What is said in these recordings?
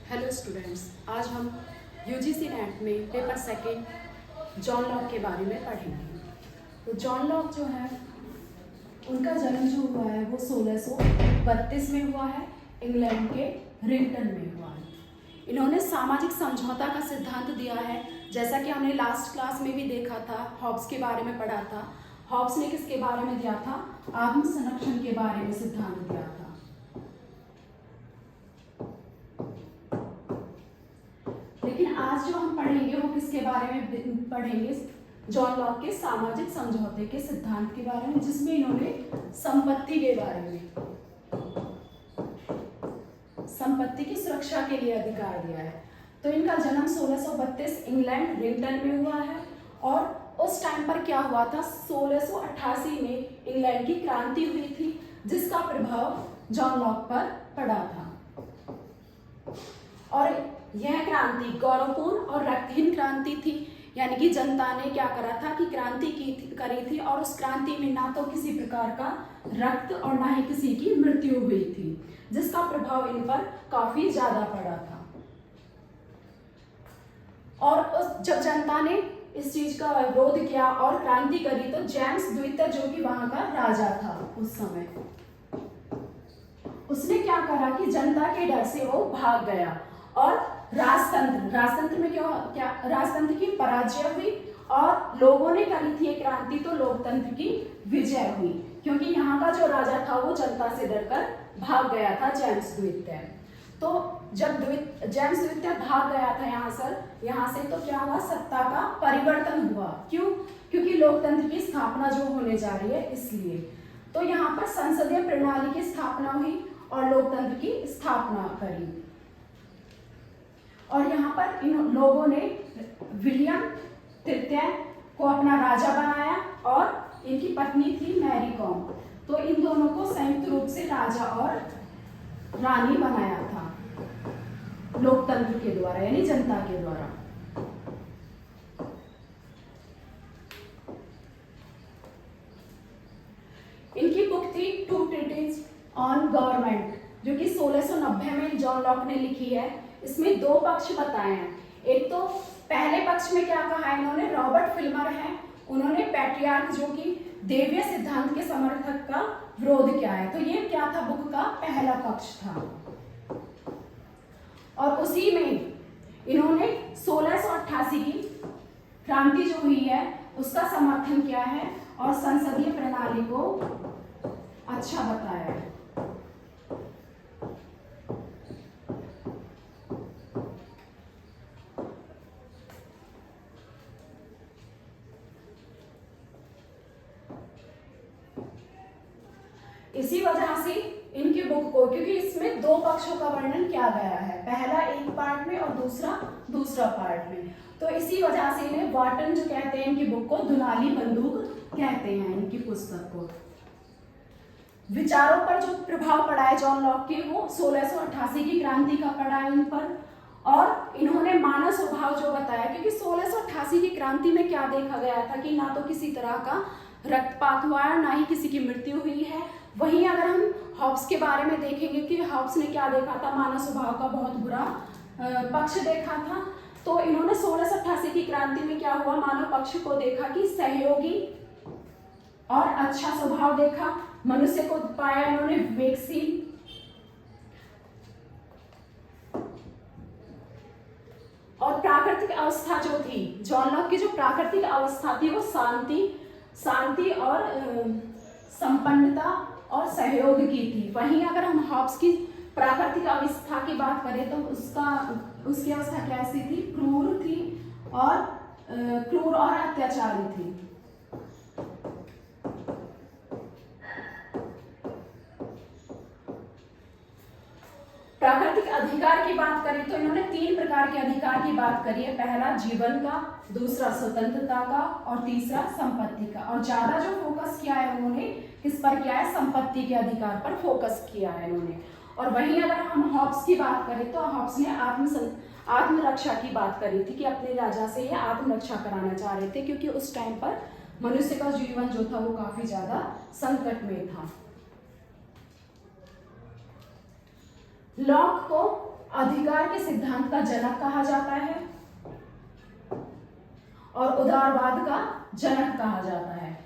Hello students, आज हम UGC net में पेपर सेकंड जॉन लॉक के बारे में पढ़ेंगे। तो जॉन लॉक जो है उनका जन्म जो हुआ है वो 1632 में हुआ है, इंग्लैंड के रिंगटन में हुआ है। इन्होंने सामाजिक समझौता का सिद्धांत दिया है, जैसा कि हमने लास्ट क्लास में भी देखा था, हॉब्स के बारे में पढ़ा था। हॉब्स ने किसके बारे में दिया था? आत्म संरक्षण के बारे में सिद्धांत दिया था। लेकिन आज जो हम पढ़ेंगे वो किसके बारे में पढ़ेंगे? जॉन लॉक के सामाजिक समझौते के सिद्धांत के बारे में, जिसमें इन्होंने संपत्ति के बारे में, संपत्ति की सुरक्षा के लिए अधिकार दिया है। तो इनका जन्म 1632 इंग्लैंड रिंगटन में हुआ है और उस टाइम पर क्या हुआ था, 1688 में इंग्लैंड की क्रांति हुई थी, जिसका प्रभाव जॉन लॉक पर पड़ा था। और यह क्रांति गौरवपूर्ण और रक्तहीन क्रांति थी, यानी कि जनता ने क्या करा था कि क्रांति करी थी और उस क्रांति में ना तो किसी प्रकार का रक्त और ना ही किसी की मृत्यु हुई थी, जिसका प्रभाव इन पर काफी ज्यादा पड़ा था। और जब जनता ने इस चीज का विरोध किया और क्रांति करी, तो जेम्स द्वितीय जो कि वहां का राजा था उस समय, उसने क्या करा कि जनता के डर से वो भाग गया और राजतंत्र में राजतंत्र की पराजय हुई और लोगों ने करी थी क्रांति, तो लोकतंत्र की विजय हुई, क्योंकि यहाँ का जो राजा था वो जनता से डरकर भाग गया था, जेम्स द्वितीय। तो जब जेम्स द्वितीय भाग गया था यहाँ से, तो क्या हुआ, सत्ता का परिवर्तन हुआ। क्यों? क्योंकि लोकतंत्र की स्थापना जो होने जा रही है, इसलिए। तो यहाँ पर संसदीय प्रणाली की स्थापना हुई और लोकतंत्र की स्थापना करी। और यहाँ पर इन लोगों ने विलियम तृतीय को अपना राजा बनाया और इनकी पत्नी थी मैरी कॉम। तो इन दोनों को संयुक्त रूप से राजा और रानी बनाया था लोकतंत्र के द्वारा, यानी जनता के द्वारा। इनकी बुक थी टू ट्रीटीज ऑन गवर्नमेंट, जो कि 1690 में जॉन लॉक ने लिखी है। इसमें दो पक्ष बताए हैं। एक तो पहले पक्ष में क्या कहा है इन्होंने, रॉबर्ट फिल्मर है, उन्होंने पैट्रियार्क जो कि देवीय सिद्धांत के समर्थक का विरोध किया है। तो ये क्या था, बुक का पहला पक्ष था। और उसी में इन्होंने 1688 की क्रांति जो हुई है उसका समर्थन किया है और संसदीय प्रणाली को अच्छा बताया है। इसी वजह से इनकी बुक को, क्योंकि इसमें दो पक्षों का वर्णन किया गया है, पहला एक पार्ट में और दूसरा पार्ट में, तो इसी वजह से इन्हें वाटन जो कहते हैं इनकी बुक को दुनाली बंदूक कहते हैं इनकी पुस्तक को। विचारों पर जो प्रभाव पड़ा है जॉन लॉक के, वो 1688 की क्रांति का पड़ा है इन पर। और इन्होंने मानव स्वभाव जो बताया, क्योंकि 1688 की क्रांति में क्या देखा गया था कि ना तो किसी तरह का रक्तपात हुआ है, ना ही किसी की मृत्यु हुई है। वहीं अगर हम हॉब्स के बारे में देखेंगे कि हॉब्स ने क्या देखा था, मानव स्वभाव का बहुत बुरा पक्ष देखा था। तो इन्होंने 1688 की क्रांति में क्या हुआ, मानव पक्ष को देखा कि सहयोगी और अच्छा स्वभाव देखा, मनुष्य को पाया इन्होंने विवेकशील और प्राकृतिक अवस्था जो थी, जॉन लॉक की जो प्राकृतिक अवस्था थी वो शांति और संपन्नता और सहयोग की थी। वहीं अगर हम हॉब्स की प्राकृतिक अवस्था की बात करें तो उसकी अवस्था कैसी थी, क्रूर और अत्याचारी थी। प्राकृतिक अधिकार की बात करें तो इन्होंने 3 प्रकार के अधिकार की बात करी है, पहला जीवन का, दूसरा स्वतंत्रता का और तीसरा संपत्ति का। और ज्यादा जो फोकस किया है उन्होंने किस पर किया है, संपत्ति के अधिकार पर फोकस किया है इन्होंने। और वहीं अगर हम हॉब्स की बात करें तो हॉब्स ने आत्मरक्षा की बात करी थी कि अपने राजा से ये आत्मरक्षा कराना चाह रहे थे, क्योंकि उस टाइम पर मनुष्य का जीवन जो था वो काफी ज्यादा संकट में था। लॉक को अधिकार के सिद्धांत का जनक कहा जाता है और उदारवाद का जनक कहा जाता है।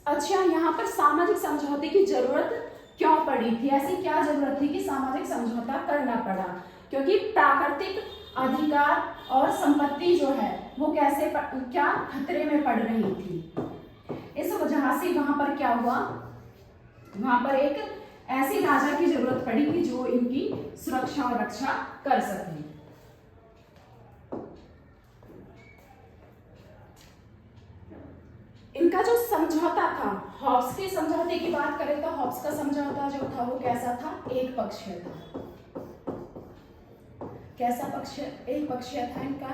अच्छा, यहाँ पर सामाजिक समझौते की जरूरत क्यों पड़ी थी? ऐसी क्या जरूरत थी कि सामाजिक समझौता करना पड़ा? क्योंकि प्राकृतिक अधिकार और संपत्ति जो है वो क्या खतरे में पड़ रही थी। इस वजह से वहां पर क्या हुआ, वहां पर एक ऐसे राजा की जरूरत पड़ी कि जो इनकी सुरक्षा और रक्षा कर सके। इनका जो समझौता था, हॉब्स के समझौते की बात करें तो हॉब्स का समझौता जो था वो कैसा था? एक पक्षीय था। कैसा पक्ष? एक पक्षीय था इनका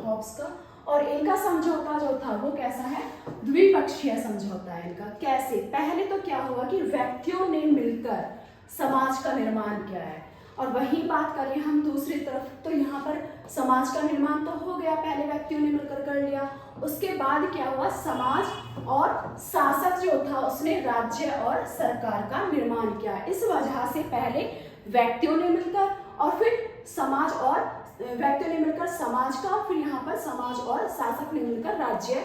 हॉब्स का। और इनका समझौता जो था वो कैसा है? द्विपक्षीय समझौता है इनका। कैसे? पहले तो क्या हुआ कि व्यक्तियों ने मिलकर समाज का निर्माण किया है, और वही बात करें हम दूसरी तरफ तो यहाँ पर समाज का निर्माण तो हो गया, पहले व्यक्तियों ने मिलकर कर लिया। उसके बाद क्या हुआ? समाज और शासक जो था उसने राज्य और सरकार का निर्माण किया। इस वजह से पहले व्यक्तियों ने मिलकर और फिर समाज और व्यक्तियों ने मिलकर समाज का, फिर यहाँ पर समाज और शासक ने मिलकर राज्य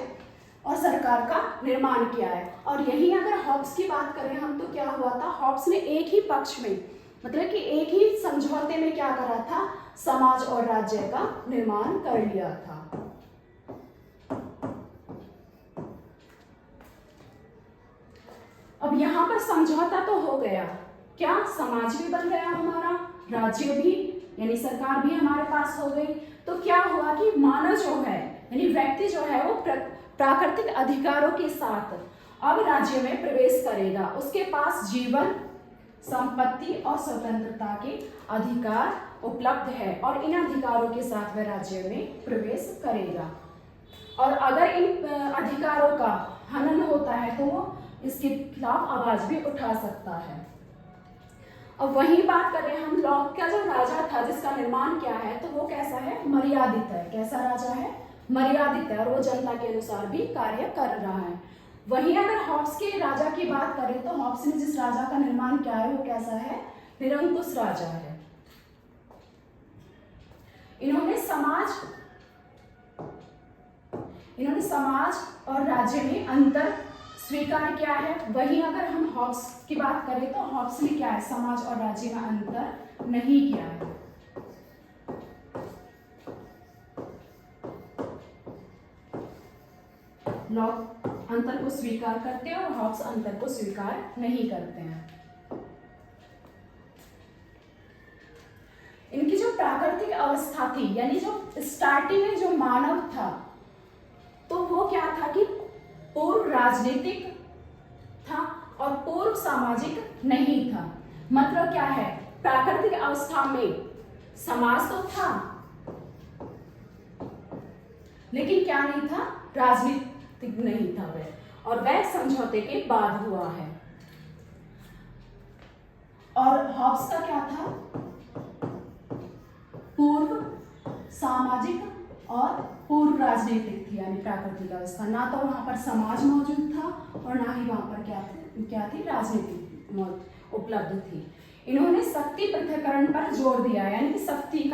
और सरकार का निर्माण किया है। और यही अगर हॉब्स की बात करें हम तो क्या हुआ था? हॉब्स ने एक ही पक्ष में, मतलब कि एक ही समझौते में क्या करा था? समाज और राज्य का निर्माण कर लिया था। अब यहाँ पर समझौता तो हो गया, क्या समाज भी बन गया हमारा, राज्य भी यानी सरकार भी हमारे पास हो गई। तो क्या हुआ कि मानव जो है यानी व्यक्ति जो है वो प्राकृतिक अधिकारों के साथ अब राज्य में प्रवेश करेगा। उसके पास जीवन, संपत्ति और स्वतंत्रता के अधिकार उपलब्ध है और इन अधिकारों के साथ वह राज्य में प्रवेश करेगा। और अगर इन अधिकारों का हनन होता है तो वो इसके खिलाफ आवाज भी उठा सकता है। अब वही बात करें हम, लॉक का जो राजा था जिसका निर्माण किया है तो वो कैसा है? मर्यादित है। कैसा राजा है? मर्यादित है, और वो जनता के अनुसार भी कार्य कर रहा है। वहीं अगर हॉब्स के राजा की बात करें तो हॉब्स ने जिस राजा का निर्माण किया है वो कैसा है? निरंकुश राजा है। इन्होंने समाज और राज्य में अंतर स्वीकार किया है। वहीं अगर हम हॉब्स की बात करें तो हॉब्स ने क्या है? समाज और राज्य में अंतर नहीं किया है। लॉक अंतर को स्वीकार करते हैं और हॉब्स अंतर को स्वीकार नहीं करते हैं। इनकी जो प्राकृतिक अवस्था थी यानी जो स्टार्टिंग में जो मानव था तो वो क्या था कि पूर्व राजनीतिक था और पूर्व सामाजिक नहीं था। मतलब क्या है? प्राकृतिक अवस्था में समाज तो था लेकिन क्या नहीं था? राजनीतिक नहीं था वह, और वह समझौते के बाद हुआ है। और हॉब्स का क्या था? पूर्व सामाजिक और पूर्व राजनीतिक थी यानी प्राकृतिक अवस्था। ना तो वहां पर समाज मौजूद था और ना ही वहां पर क्या थी? राजनीति उपलब्ध थी। इन्होंने शक्ति पृथक्करण पर जोर दिया है यानी कि शक्ति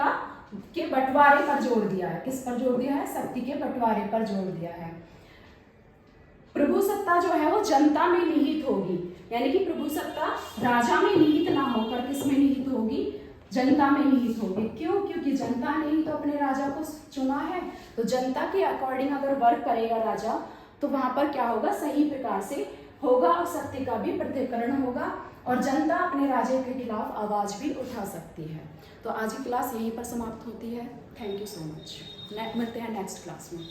के बंटवारे पर जोर दिया है। किस पर जोर दिया है? शक्ति के बंटवारे पर जोर दिया है। प्रभुसत्ता जो है वो जनता में निहित होगी यानी कि प्रभुसत्ता राजा में निहित ना होकर किस में निहित होगी? जनता में निहित होगी। क्यों? क्योंकि जनता ने ही तो अपने राजा को चुना है, तो जनता के अकॉर्डिंग अगर वर्क करेगा राजा तो वहां पर क्या होगा? सही प्रकार से होगा और शक्ति का भी पृथक्करण होगा और जनता अपने राजा के खिलाफ आवाज भी उठा सकती है। तो आज की क्लास यहीं पर समाप्त होती है। Thank you so much. मिलते हैं नेक्स्ट क्लास में।